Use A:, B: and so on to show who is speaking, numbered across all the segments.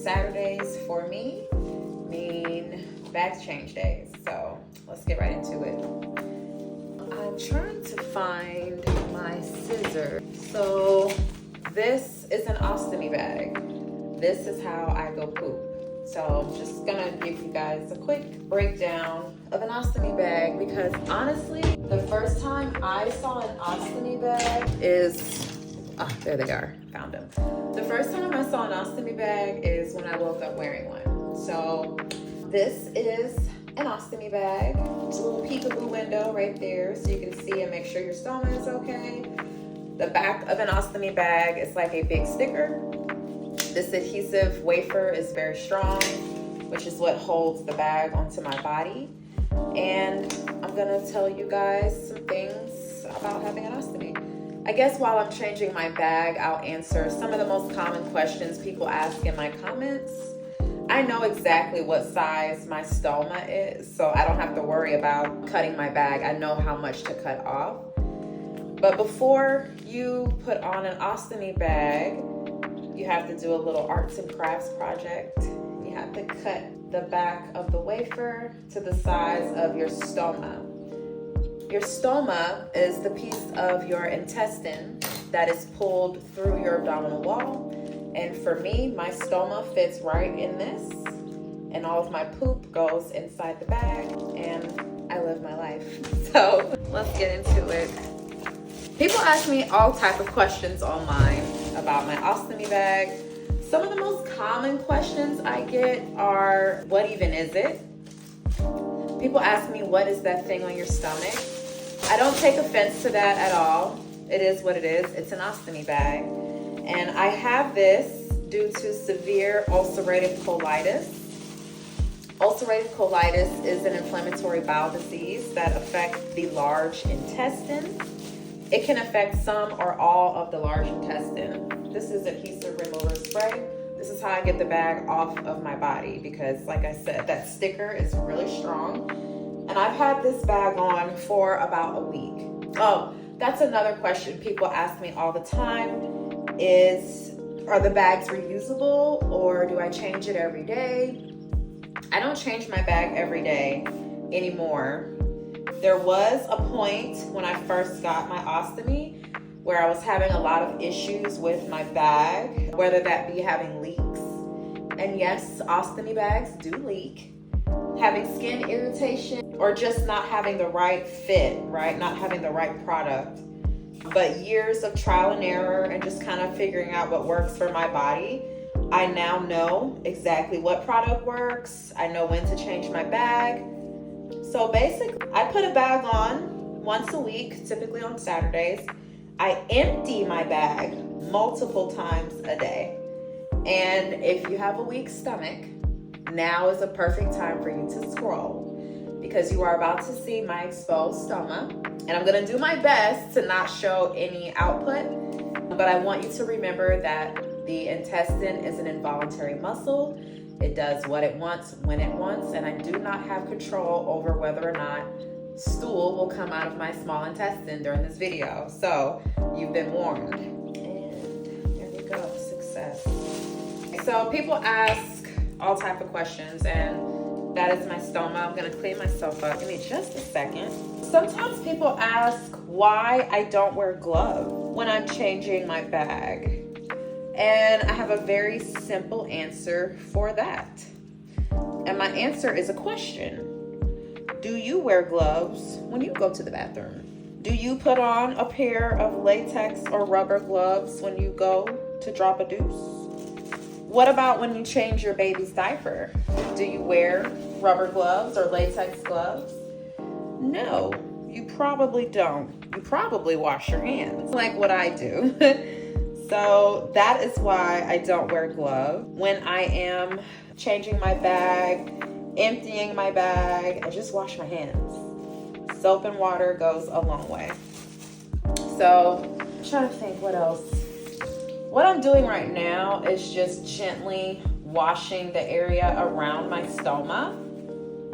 A: Saturdays for me mean bag change days. So let's get right into it. I'm trying to find my scissors. So this is an ostomy bag. This is how I go poop. So I'm just gonna give you guys a quick breakdown of an ostomy bag, because honestly, the first time I saw an ostomy bag is, there they are, found them. The first time I saw an ostomy bag is when I woke up wearing one. So this is an ostomy bag. It's a little peekaboo window right there so you can see and make sure your stomach is okay. The back of an ostomy bag is like a big sticker. This adhesive wafer is very strong, which is what holds the bag onto my body. And I'm gonna tell you guys some things about having an ostomy. I guess while I'm changing my bag, I'll answer some of the most common questions people ask in my comments. I know exactly what size my stoma is, so I don't have to worry about cutting my bag. I know how much to cut off. But before you put on an ostomy bag, you have to do a little arts and crafts project. You have to cut the back of the wafer to the size of your stoma. Your stoma is the piece of your intestine that is pulled through your abdominal wall. And for me, my stoma fits right in this, and all of my poop goes inside the bag, and I live my life. So let's get into it. People ask me all type of questions online about my ostomy bag. Some of the most common questions I get are, what even is it? People ask me, what is that thing on your stomach? I don't take offense to that at all. It is what it is. It's an ostomy bag. And I have this due to severe ulcerative colitis. Ulcerative colitis is an inflammatory bowel disease that affects the large intestine. It can affect some or all of the large intestine. This is adhesive remover spray. This is how I get the bag off of my body because, like I said, that sticker is really strong. And I've had this bag on for about a week. Oh, that's another question people ask me all the time is, are the bags reusable or do I change it every day? I don't change my bag every day anymore. There was a point when I first got my ostomy where I was having a lot of issues with my bag, whether that be having leaks. And yes, ostomy bags do leak. Having skin irritation or just not having the right fit, right? Not having the right product. But years of trial and error and just kind of figuring out what works for my body, I now know exactly what product works. I know when to change my bag. So basically, I put a bag on once a week, typically on Saturdays. I empty my bag multiple times a day. And if you have a weak stomach, now is a perfect time for you to scroll because you are about to see my exposed stoma. And I'm gonna do my best to not show any output, but I want you to remember that the intestine is an involuntary muscle. It does what it wants, when it wants, and I do not have control over whether or not stool will come out of my small intestine during this video. So you've been warned. And there we go, success. So people ask all type of questions, and that is my stoma. I'm gonna clean myself up. Give me just a second. Sometimes people ask why I don't wear gloves when I'm changing my bag. And I have a very simple answer for that. And my answer is a question. Do you wear gloves when you go to the bathroom? Do you put on a pair of latex or rubber gloves when you go to drop a deuce? What about when you change your baby's diaper? Do you wear rubber gloves or latex gloves? No, you probably don't. You probably wash your hands like what I do. So that is why I don't wear gloves when I am changing my bag, emptying my bag. I just wash my hands. Soap and water goes a long way. So I'm trying to think what else. What I'm doing right now is just gently washing the area around my stoma.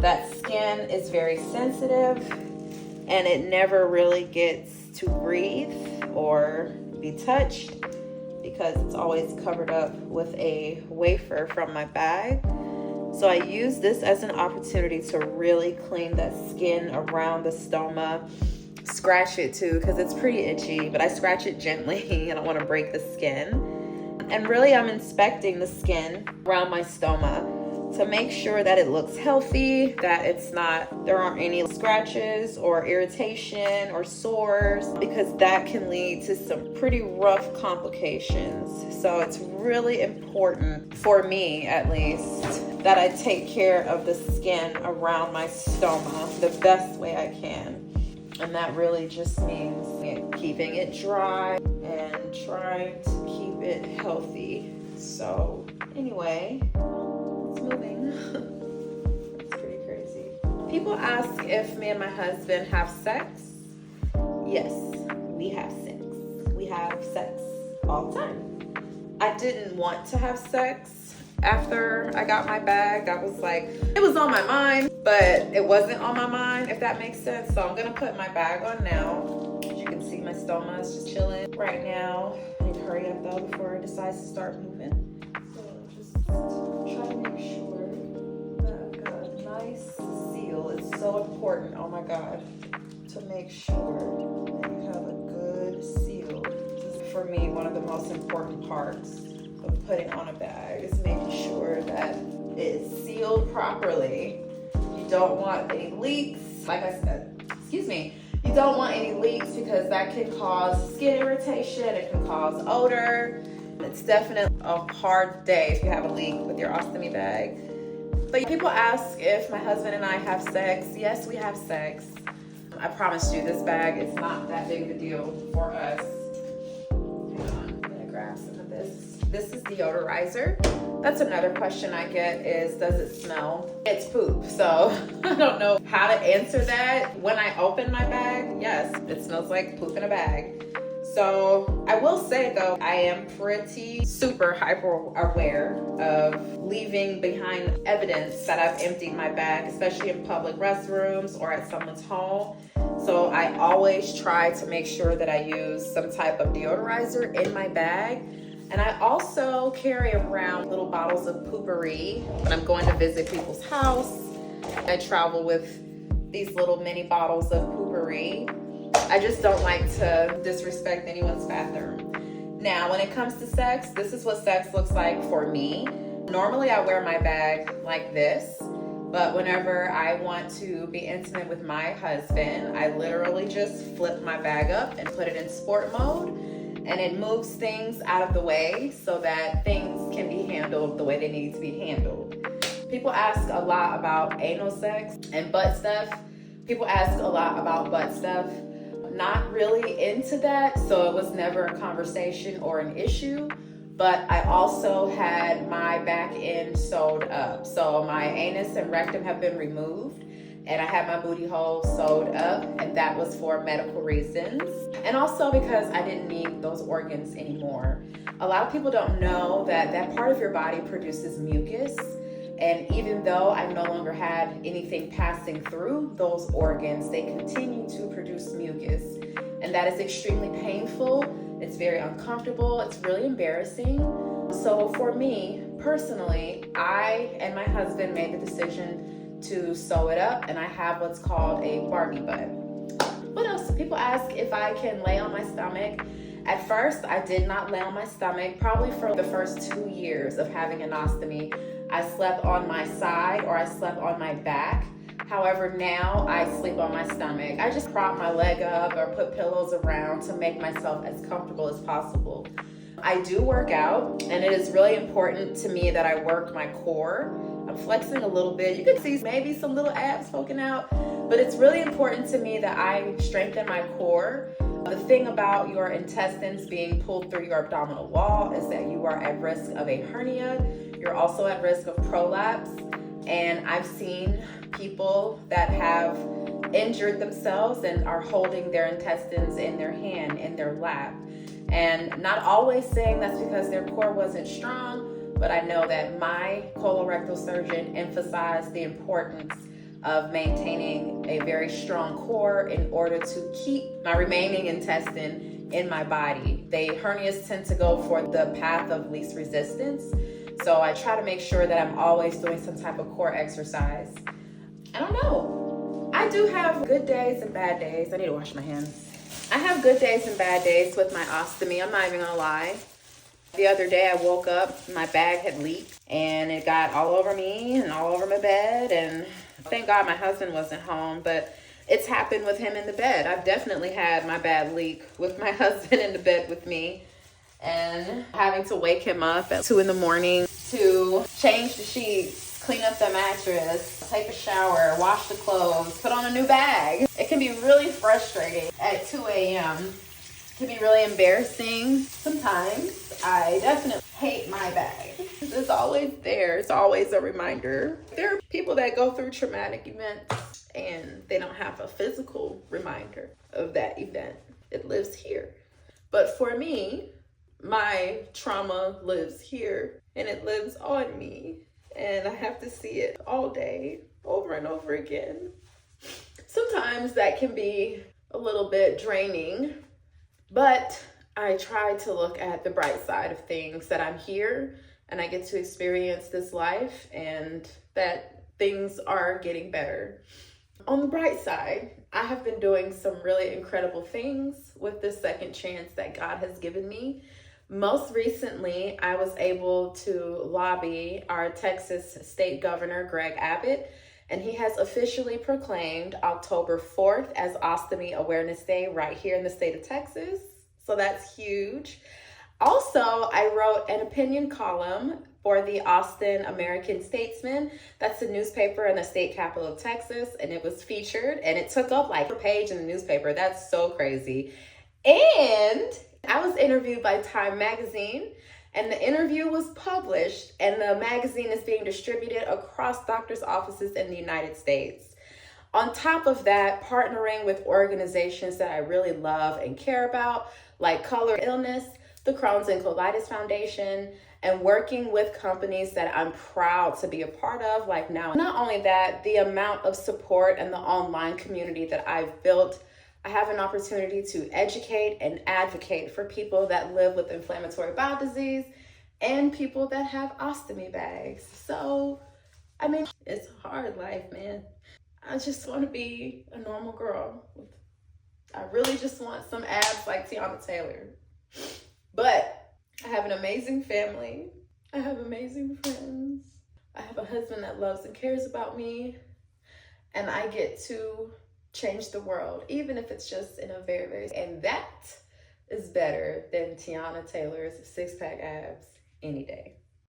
A: That skin is very sensitive and it never really gets to breathe or be touched because it's always covered up with a wafer from my bag. So I use this as an opportunity to really clean that skin around the stoma. Scratch it too, because it's pretty itchy, but I scratch it gently. I don't want to break the skin. And really, I'm inspecting the skin around my stoma to make sure that it looks healthy, that there aren't any scratches or irritation or sores, because that can lead to some pretty rough complications. So it's really important, for me at least, that I take care of the skin around my stoma the best way I can. And that really just means keeping it dry and trying to keep it healthy. So anyway, it's moving. It's pretty crazy. People ask if me and my husband have sex. Yes, we have sex. We have sex all the time. I didn't want to have sex after I got my bag. I was like, it was on my mind, but it wasn't on my mind, if that makes sense. So I'm gonna put my bag on now. As you can see, my stoma is just chilling right now. I need to hurry up though before it decides to start moving. So just try to make sure that I've got a nice seal. It's so important, oh my God, to make sure that you have a good seal. This is, for me, one of the most important parts of putting on a bag is making sure that it is sealed properly. You don't want any leaks. Like I said, you don't want any leaks because that can cause skin irritation. It can cause odor. It's definitely a hard day if you have a leak with your ostomy bag. But people ask if my husband and I have sex. Yes, we have sex. I promise you, this bag is not that big of a deal for us. Hang on, I'm gonna grab some of this. This is deodorizer. That's another question I get is, does it smell? It's poop. So I don't know how to answer that. When I open my bag, yes, it smells like poop in a bag. So I will say though, I am pretty super hyper aware of leaving behind evidence that I've emptied my bag, especially in public restrooms or at someone's home. So I always try to make sure that I use some type of deodorizer in my bag. And I also carry around little bottles of poopery when I'm going to visit people's house. I travel with these little mini bottles of poopery. I just don't like to disrespect anyone's bathroom. Now, when it comes to sex, this is what sex looks like for me. Normally, I wear my bag like this, but whenever I want to be intimate with my husband, I literally just flip my bag up and put it in sport mode. And it moves things out of the way so that things can be handled the way they need to be handled. People ask a lot about anal sex and butt stuff. People ask a lot about butt stuff. Not really into that, so it was never a conversation or an issue. But I also had my back end sewed up. So my anus and rectum have been removed. And I had my booty hole sewed up, and that was for medical reasons. And also because I didn't need those organs anymore. A lot of people don't know that that part of your body produces mucus. And even though I no longer had anything passing through those organs, they continue to produce mucus. And that is extremely painful. It's very uncomfortable. It's really embarrassing. So for me, personally, I and my husband made the decision to sew it up, and I have what's called a Barbie butt. What else? People ask if I can lay on my stomach. At first, I did not lay on my stomach. Probably for the first 2 years of having an ostomy, I slept on my side or I slept on my back. However, now I sleep on my stomach. I just prop my leg up or put pillows around to make myself as comfortable as possible. I do work out, and it is really important to me that I work my core. I'm flexing a little bit. You can see maybe some little abs poking out, but it's really important to me that I strengthen my core. The thing about your intestines being pulled through your abdominal wall is that you are at risk of a hernia. You're also at risk of prolapse. And I've seen people that have injured themselves and are holding their intestines in their hand, in their lap. And not always saying that's because their core wasn't strong, but I know that my colorectal surgeon emphasized the importance of maintaining a very strong core in order to keep my remaining intestine in my body. Hernias tend to go for the path of least resistance. So I try to make sure that I'm always doing some type of core exercise. I don't know. I do have good days and bad days. I need to wash my hands. I have good days and bad days with my ostomy. I'm not even gonna lie. The other day I woke up, my bag had leaked and it got all over me and all over my bed, and thank God my husband wasn't home, but it's happened with him in the bed. I've definitely had my bag leak with my husband in the bed with me, and having to wake him up at 2 a.m. to change the sheets, clean up the mattress, take a shower, wash the clothes, put on a new bag. It can be really frustrating at 2 a.m. It can be really embarrassing sometimes. I definitely hate my bag. It's always there. It's always a reminder. There are people that go through traumatic events and they don't have a physical reminder of that event. It lives here. But for me, my trauma lives here and it lives on me. And I have to see it all day, over and over again. Sometimes that can be a little bit draining, but I try to look at the bright side of things, that I'm here and I get to experience this life and that things are getting better. On the bright side, I have been doing some really incredible things with this second chance that God has given me. Most recently, I was able to lobby our Texas state governor, Greg Abbott, and he has officially proclaimed October 4th as Ostomy Awareness Day right here in the state of Texas. So that's huge. Also, I wrote an opinion column for the Austin American Statesman. That's a newspaper in the state capital of Texas, and it was featured, and it took up like a page in the newspaper. That's so crazy. And I was interviewed by Time Magazine, and the interview was published, and the magazine is being distributed across doctors' offices in the United States. On top of that, partnering with organizations that I really love and care about, like Color Illness, the Crohn's and Colitis Foundation, and working with companies that I'm proud to be a part of, like Now. Not only that, the amount of support and the online community that I've built, I have an opportunity to educate and advocate for people that live with inflammatory bowel disease and people that have ostomy bags. So, I mean, it's a hard life, man. I just want to be a normal girl. I really just want some abs like Tiana Taylor. But I have an amazing family. I have amazing friends. I have a husband that loves and cares about me. And I get to change the world, even if it's just in a very, and that is better than Tiana Taylor's six-pack abs any day.